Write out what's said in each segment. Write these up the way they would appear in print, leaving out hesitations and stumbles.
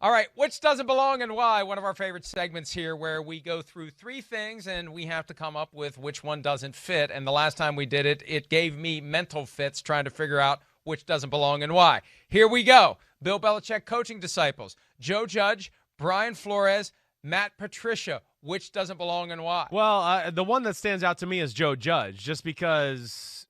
All right, which doesn't belong and why? One of our favorite segments here where we go through three things and we have to come up with which one doesn't fit. And the last time we did it, it gave me mental fits trying to figure out which doesn't belong and why. Here we go. Bill Belichick coaching disciples. Joe Judge, Brian Flores, Matt Patricia. Which doesn't belong and why? Well, the one that stands out to me is Joe Judge, just because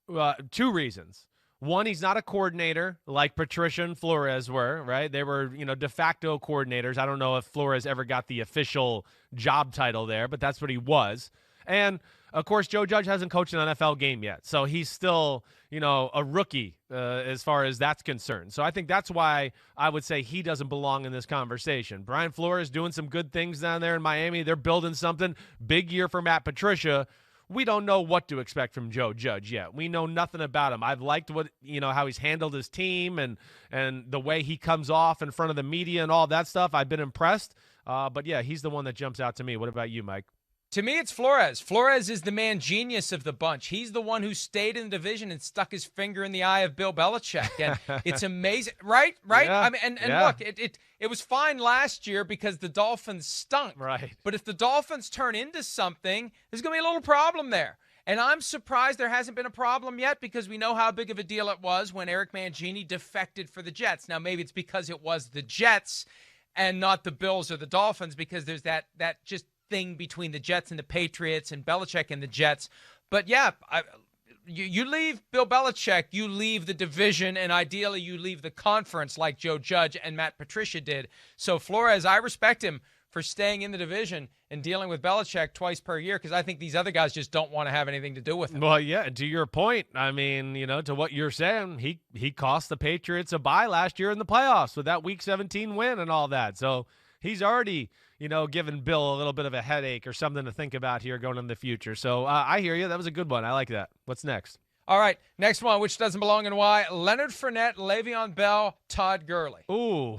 two reasons. One, he's not a coordinator like Patricia and Flores were, right? They were, de facto coordinators. I don't know if Flores ever got the official job title there, but that's what he was. And, of course, Joe Judge hasn't coached an NFL game yet, so he's still, a rookie as far as that's concerned. So I think that's why I would say he doesn't belong in this conversation. Brian Flores doing some good things down there in Miami. They're building something. Big year for Matt Patricia. We don't know what to expect from Joe Judge yet. We know nothing about him. I've liked how he's handled his team and the way he comes off in front of the media and all that stuff. I've been impressed. But yeah, he's the one that jumps out to me. What about you, Mike? To me, it's Flores. Flores is the man genius of the bunch. He's the one who stayed in the division and stuck his finger in the eye of Bill Belichick. And it's amazing, right? Yeah, I mean, look, it was fine last year because the Dolphins stunk. Right. But if the Dolphins turn into something, there's going to be a little problem there. And I'm surprised there hasn't been a problem yet because we know how big of a deal it was when Eric Mangini defected for the Jets. Now, maybe it's because it was the Jets and not the Bills or the Dolphins because there's that just thing between the Jets and the Patriots and Belichick and the Jets. But yeah, you leave Bill Belichick, you leave the division, and ideally you leave the conference like Joe Judge and Matt Patricia did. So Flores, I respect him for staying in the division and dealing with Belichick twice per year because I think these other guys just don't want to have anything to do with him. Well, yeah, to your point, I mean, to what you're saying, he cost the Patriots a bye last year in the playoffs with that Week 17 win and all that. So he's already giving Bill a little bit of a headache or something to think about here going in the future. So I hear you. That was a good one. I like that. What's next? All right, next one, which doesn't belong and why? Leonard Fournette, Le'Veon Bell, Todd Gurley. Ooh,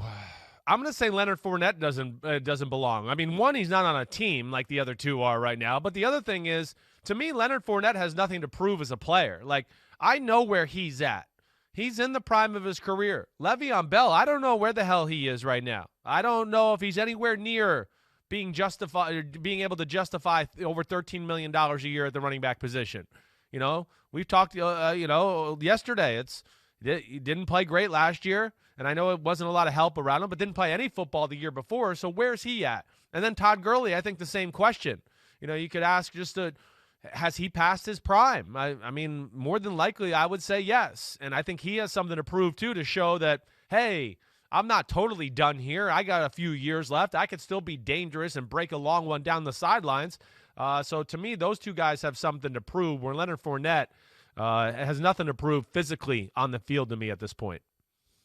I'm going to say Leonard Fournette doesn't belong. I mean, one, he's not on a team like the other two are right now. But the other thing is, to me, Leonard Fournette has nothing to prove as a player. Like, I know where he's at. He's in the prime of his career. Le'Veon Bell, I don't know where the hell he is right now. I don't know if he's anywhere near being able to justify over $13 million a year at the running back position. We've talked, yesterday. He didn't play great last year, and I know it wasn't a lot of help around him, but didn't play any football the year before. So where's he at? And then Todd Gurley, I think the same question. You could ask has he passed his prime? I mean, more than likely, I would say yes. And I think he has something to prove, too, to show that, hey, I'm not totally done here. I got a few years left. I could still be dangerous and break a long one down the sidelines. So to me, those two guys have something to prove, where Leonard Fournette has nothing to prove physically on the field to me at this point.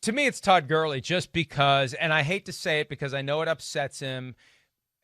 To me, it's Todd Gurley just because, and I hate to say it because I know it upsets him.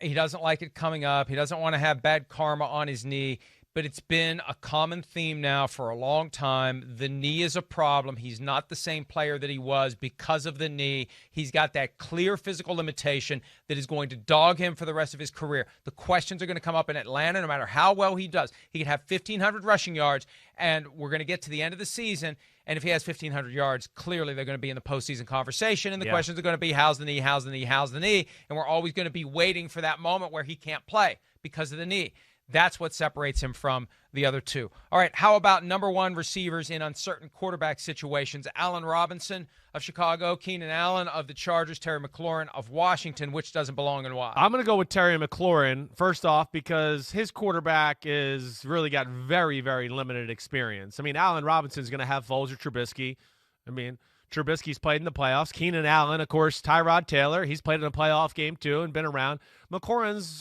He doesn't like it coming up. He doesn't want to have bad karma on his knee. But it's been a common theme now for a long time. The knee is a problem. He's not the same player that he was because of the knee. He's got that clear physical limitation that is going to dog him for the rest of his career. The questions are going to come up in Atlanta no matter how well he does. He could have 1,500 rushing yards, and we're going to get to the end of the season, and if he has 1,500 yards, clearly they're going to be in the postseason conversation, and the questions are going to be, how's the knee, how's the knee, how's the knee? And we're always going to be waiting for that moment where he can't play because of the knee. That's what separates him from the other two. All right, how about number one receivers in uncertain quarterback situations? Allen Robinson of Chicago, Keenan Allen of the Chargers, Terry McLaurin of Washington. Which doesn't belong and why? I'm going to go with Terry McLaurin, first off, because his quarterback is really got very, very limited experience. I mean, Allen Robinson's going to have Foles or Trubisky. I mean, Trubisky's played in the playoffs. Keenan Allen, of course, Tyrod Taylor. He's played in a playoff game, too, and been around. McLaurin's,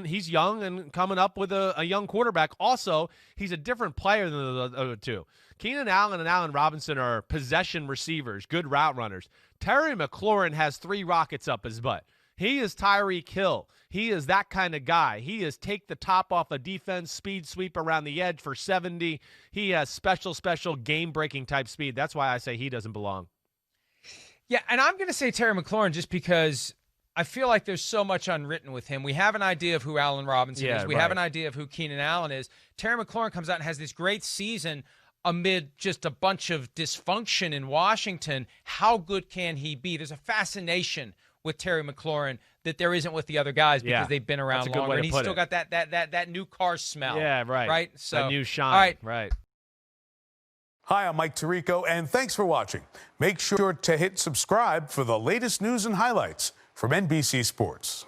he's young and coming up with a young quarterback. Also, he's a different player than the other two. Keenan Allen and Allen Robinson are possession receivers, good route runners. Terry McLaurin has 3 rockets up his butt. He is Tyreek Hill. He is that kind of guy. He is take the top off a defense, speed sweep around the edge for 70. He has special game-breaking type speed. That's why I say he doesn't belong. Yeah, and I'm going to say Terry McLaurin just because I feel like there's so much unwritten with him. We have an idea of who Allen Robinson is. We have an idea of who Keenan Allen is. Terry McLaurin comes out and has this great season amid just a bunch of dysfunction in Washington. How good can he be? There's a fascination with Terry McLaurin that there isn't with the other guys because they've been around longer. And he's still got that new car smell. Yeah, right. Right? So that new shine. All right. Right. Hi, I'm Mike Tirico, and thanks for watching. Make sure to hit subscribe for the latest news and highlights from NBC Sports.